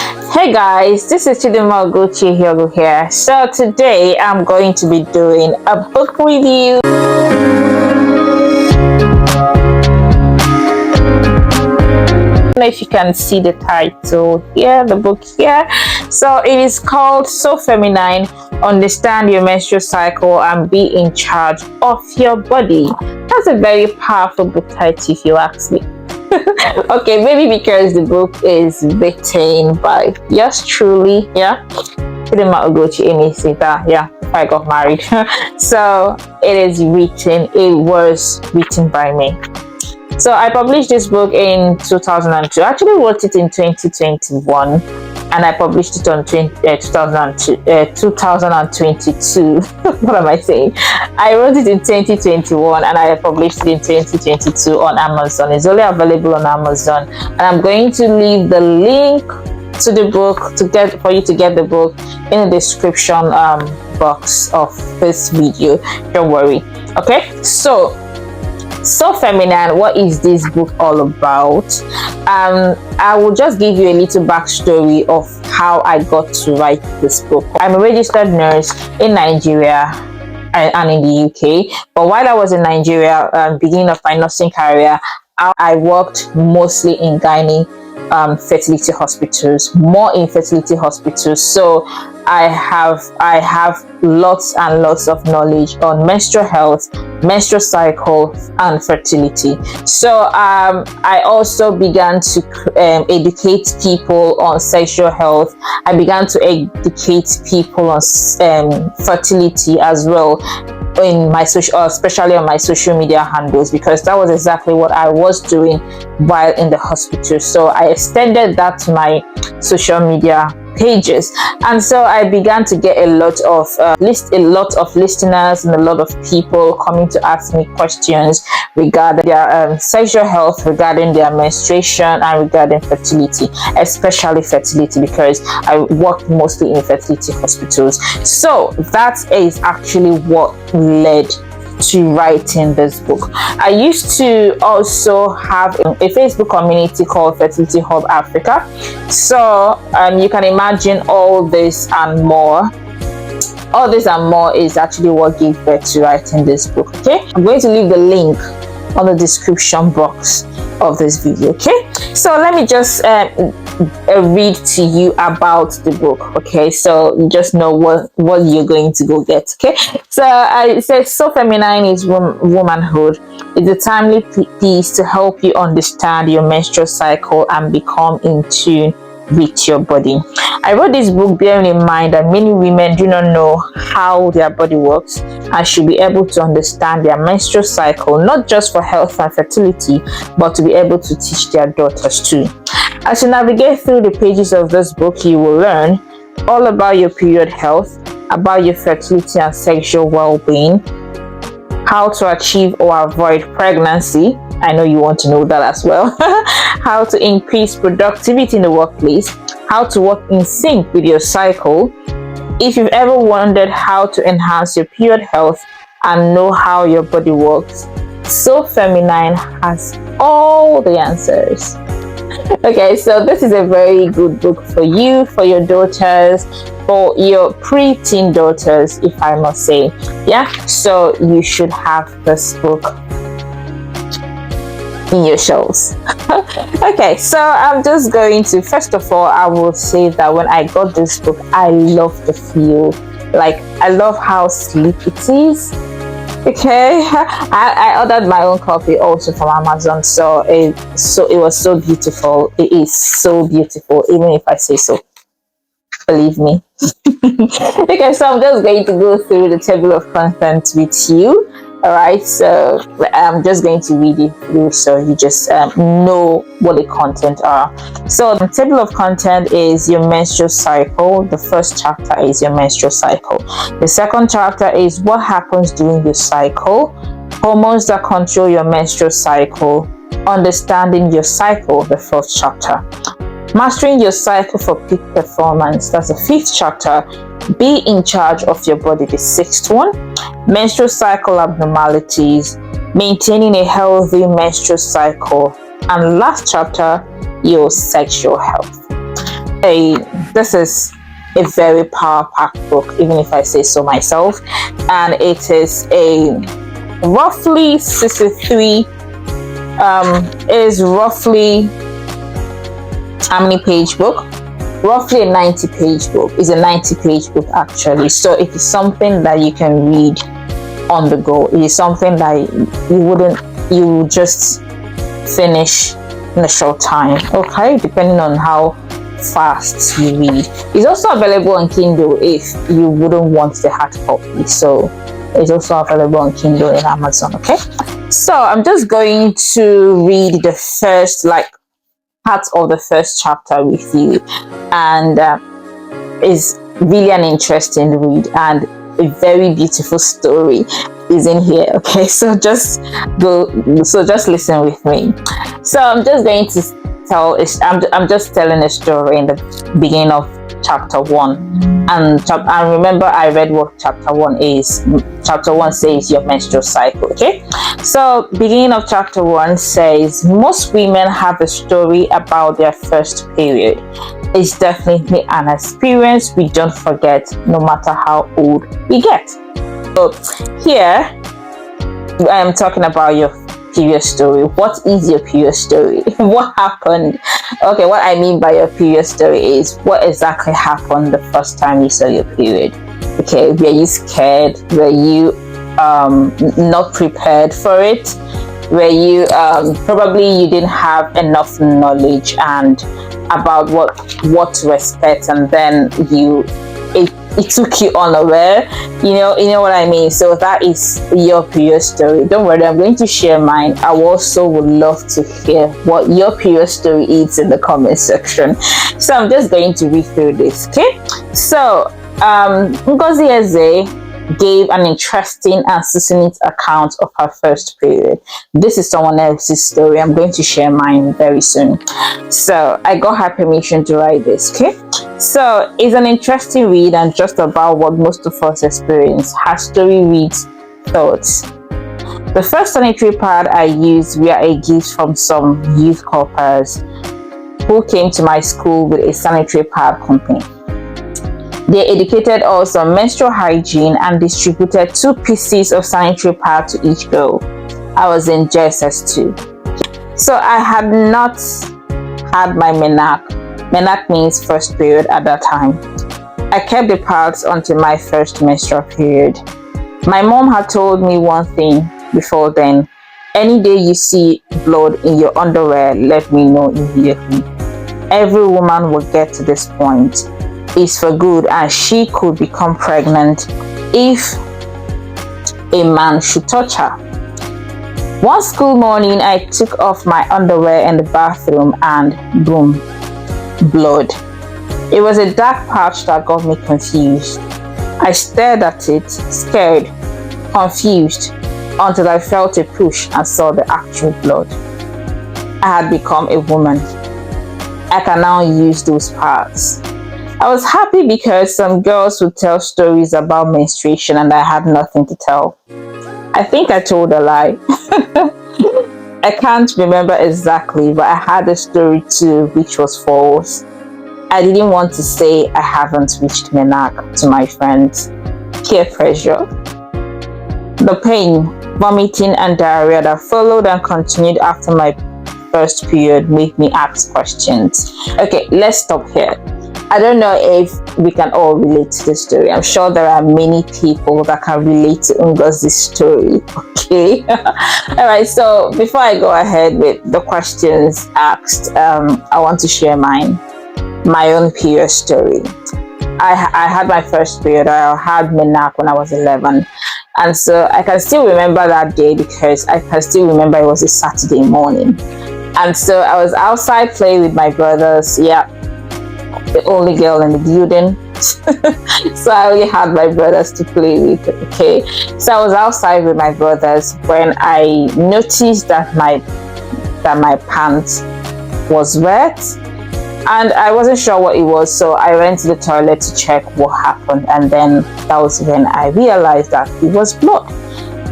Hey guys, this is Chidima Oguchi here. So today I'm going to be doing a book review. I don't know if you can see the title here, the book here. So it is called So Feminine, Understand Your Menstrual Cycle and Be in Charge of Your Body. That's a very powerful book title if you ask me. Okay, maybe because the book is written by yours truly, Chidima Oguchi Amy Sita, before I got married. So it was written by me. So I published this book in 2002. I actually wrote it in 2021 and I published it on 2022. What am I saying? I wrote it in 2021 and I published it in 2022 on Amazon. It's only available on Amazon, and I'm going to leave the link to the book for you to get the book in the description box of this video. Don't worry. Okay, so Feminine, what is this book all about? I will just give you a little backstory of how I got to write this book. I'm a registered nurse in Nigeria and in the UK, but while I was in Nigeria, beginning of my nursing career, I worked mostly in gynae fertility hospitals, more in fertility hospitals. So I have lots and lots of knowledge on menstrual health, menstrual cycle, and fertility. So I also began to educate people on sexual health. I began to educate people on fertility as well in my especially on my social media handles, because that was exactly what I was doing while in the hospital. So I extended that to my social media pages, and so I began to get a lot of listeners and a lot of people coming to ask me questions regarding their sexual health, regarding their menstruation, and regarding fertility, especially fertility, because I work mostly in fertility hospitals. So that is actually what led to writing this book. I used to also have a Facebook community called Fertility Hub Africa. So you can imagine all this and more is actually what gave birth to writing this book. Okay, I'm going to leave the link on the description box of this video. Okay, so let me just read to you about the book. Okay, so you just know what you're going to go get. Okay, so it says So Feminine is womanhood. It's a timely piece to help you understand your menstrual cycle and become in tune with your body. I wrote this book bearing in mind that many women do not know how their body works and should be able to understand their menstrual cycle, not just for health and fertility, but to be able to teach their daughters too. As you navigate through the pages of this book, you will learn all about your period health, about your fertility and sexual well-being, how to achieve or avoid pregnancy. I know you want to know that as well. How to increase productivity in the workplace, how to work in sync with your cycle. If you've ever wondered how to enhance your period health and know how your body works, So Feminine has all the answers. Okay, so this is a very good book for you, for your daughters, for your pre-teen daughters, if I must say. So you should have this book in your shelves. Okay, so I'm just going to, first of all, I will say that when I got this book, I love the feel. Like, I love how sleek it is. Okay, I ordered my own copy also from Amazon, so it was so beautiful. It is so beautiful, even if I say so, believe me. Okay, so I'm just going to go through the table of contents with you. All right, so I'm just going to read it through so you just know what the content are. So the table of content is your menstrual cycle. The first chapter is your menstrual cycle. The second chapter is what happens during your cycle, hormones that control your menstrual cycle, understanding your cycle, the fourth chapter. Mastering your cycle for peak performance, that's the fifth chapter. Be in charge of your body, the sixth one. Menstrual cycle abnormalities, maintaining a healthy menstrual cycle, and last chapter, your sexual health. This is a very power-packed book, even if I say so myself, and it is a roughly 63. Is roughly how many page book? Roughly a 90-page book. Is a 90-page book actually. So it is something that you can read on the go. It is something that you would just finish in a short time. Okay, depending on how fast you read. It's also available on Kindle if you wouldn't want the hard copy. So it's also available on Kindle in Amazon. Okay, so I'm just going to read the first part of the first chapter with you, and it's really an interesting read and a very beautiful story is in here. Okay, so just listen with me. So I'm just going to I'm just telling a story in the beginning of chapter 1, and remember I read what chapter 1 is. Chapter 1 says your menstrual cycle. Okay, so beginning of chapter 1 says most women have a story about their first period. It's definitely an experience we don't forget, no matter how old we get. So here I am talking about your period story. What is your period story? What happened? Okay, what I mean by your period story is what exactly happened the first time you saw your period. Okay, were you scared? Were you not prepared for it? Were you probably you didn't have enough knowledge and about what to expect, and then it took you unaware, you know what I mean. So that is your period story. Don't worry, I'm going to share mine. I also would love to hear what your period story is in the comment section. So I'm just going to read through this. Okay, so Ngozi Eze gave an interesting and succinct account of her first period. This is someone else's story. I'm going to share mine very soon. So I got her permission to write this. Okay, so it's an interesting read and just about what most of us experience. Her story reads thoughts. The first sanitary pad I used were a gift from some youth corpers who came to my school with a sanitary pad company. They educated us on menstrual hygiene and distributed 2 pieces of sanitary pad to each girl. I was in JSS 2. So I had not had my menac. Menac means first period at that time. I kept the pads until my first menstrual period. My mom had told me one thing before then. Any day you see blood in your underwear, let me know immediately. Every woman will get to this point. Is for good, and she could become pregnant if a man should touch her. One school morning, I took off my underwear in the bathroom and boom, blood. It was a dark patch that got me confused. I stared at it, scared, confused, until I felt a push and saw the actual blood. I had become a woman. I can now use those pads. I was happy because some girls would tell stories about menstruation and I had nothing to tell. I think I told a lie. I can't remember exactly, but I had a story too which was false. I didn't want to say I haven't reached menac to my friends. Peer pressure. The pain, vomiting and diarrhea that followed and continued after my first period made me ask questions. Okay, let's stop here. I don't know if we can all relate to this story. I'm sure there are many people that can relate to Ngozi's story. Okay. All right. So before I go ahead with the questions asked, I want to share my own period story. I had my first period. I had menac when I was 11. And so I can still remember that day because I can still remember it was a Saturday morning. And so I was outside playing with my brothers. Yeah. The only girl in the building. So I only had my brothers to play with. Okay, so I was outside with my brothers when I noticed that my pants was wet and I wasn't sure what it was, so I went to the toilet to check what happened, and then that was when I realized that it was blood.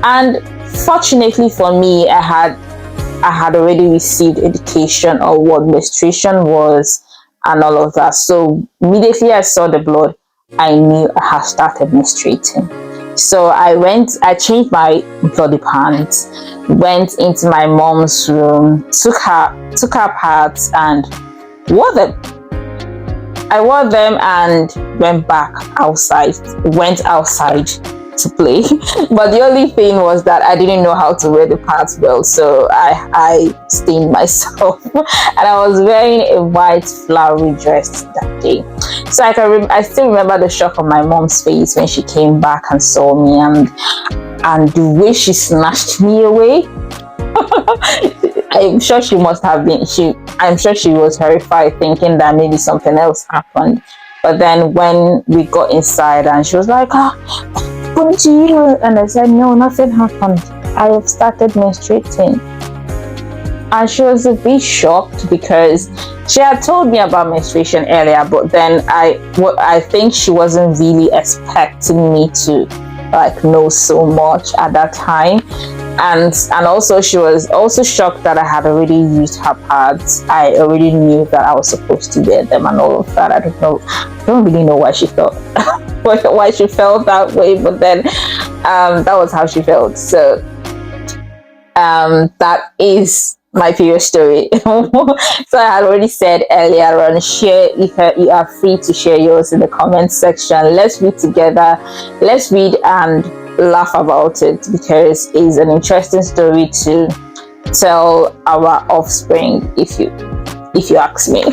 And fortunately for me, I had already received education on what menstruation was and all of that. So immediately I saw the blood, I knew I had started menstruating. So I changed my bloody pants, went into my mom's room, took her parts and wore them. I wore them and went outside to play. But the only thing was that I didn't know how to wear the pants well, so I stained myself. And I was wearing a white flowery dress that day. So I still remember the shock on my mom's face when she came back and saw me, and the way she snatched me away. I'm sure she must have been. I'm sure she was horrified, thinking that maybe something else happened. But then when we got inside, and she was like, "Ah, what happened to you?" And I said, "No, nothing happened. I have started menstruating." And she was a bit shocked because she had told me about menstruation earlier, but then I think she wasn't really expecting me to like know so much at that time. And also she was also shocked that I had already used her pads. I already knew that I was supposed to wear them and all of that. I don't really know why she felt why she felt that way, but then that was how she felt. So that is my period story. So I had already said earlier on, share if you are free to share yours in the comment section. Let's read together, let's read and laugh about it, because it's an interesting story to tell our offspring, if you ask me.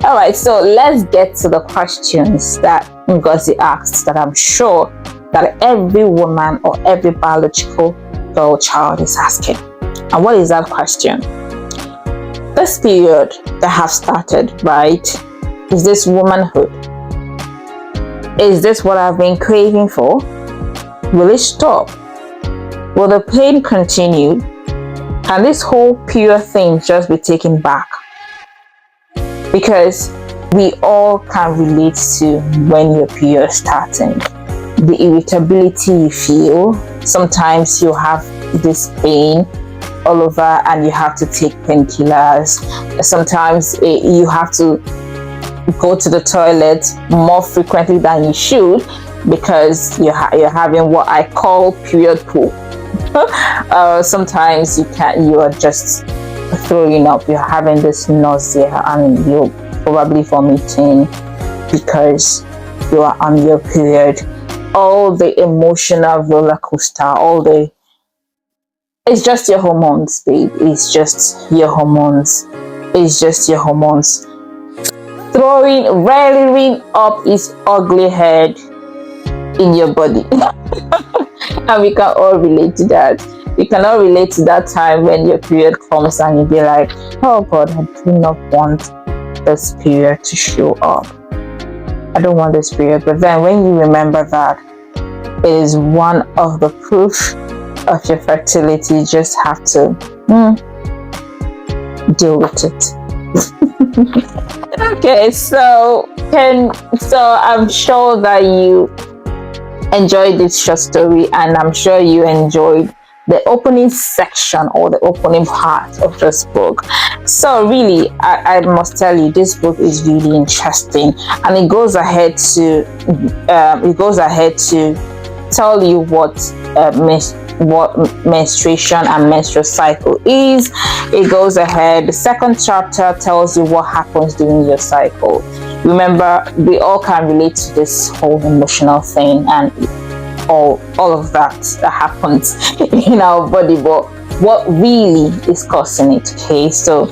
All right, so let's get to the questions that Ngozi asked, that I'm sure that every woman or every biological girl child is asking. And what is that question? This period that have started, right? Is this womanhood? Is this what I've been craving for? Will it stop? Will the pain continue? Can this whole period thing just be taken back? Because we all can relate to when your period is starting. The irritability you feel. Sometimes you have this pain all over and you have to take painkillers. Sometimes you have to go to the toilet more frequently than you should, because you're having what I call period poop. Sometimes you are just throwing up, you're having this nausea, and you're probably vomiting because you are on your period. All the emotional roller coaster, it's just your hormones, babe. It's just your hormones. It's just your hormones rearing up its ugly head in your body. And we can all relate to that. We can all relate to that time when your period comes and you'll be like, oh God, I do not want this period to show up. I don't want this period. But then when you remember that it is one of the proof of your fertility, you just have to deal with it. Okay, so I'm sure that you enjoyed this short story, and I'm sure you enjoyed the opening section or the opening part of this book. So really, I must tell you, this book is really interesting, and it goes ahead to tell you what menstruation and menstrual cycle is. It goes ahead. The second chapter tells you what happens during your cycle. Remember, we all can relate to this whole emotional thing and all of that happens in our body, but what really is causing it? Okay, so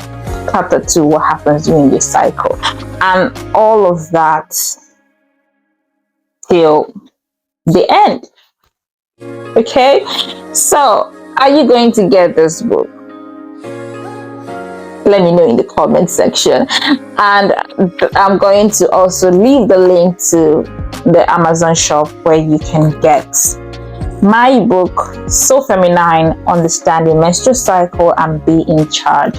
chapter 2, what happens during your cycle, and all of that till the end. Okay, so are you going to get this book? Let me know in the comment section, and I'm going to also leave the link to the Amazon shop where you can get my book, So Feminine: Understanding Menstrual Cycle and Be in Charge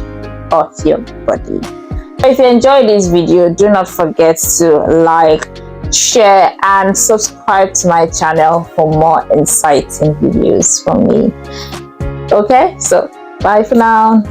of Your Body. If you enjoyed this video, do not forget to like, share and subscribe to my channel for more exciting videos from me. Okay, so bye for now.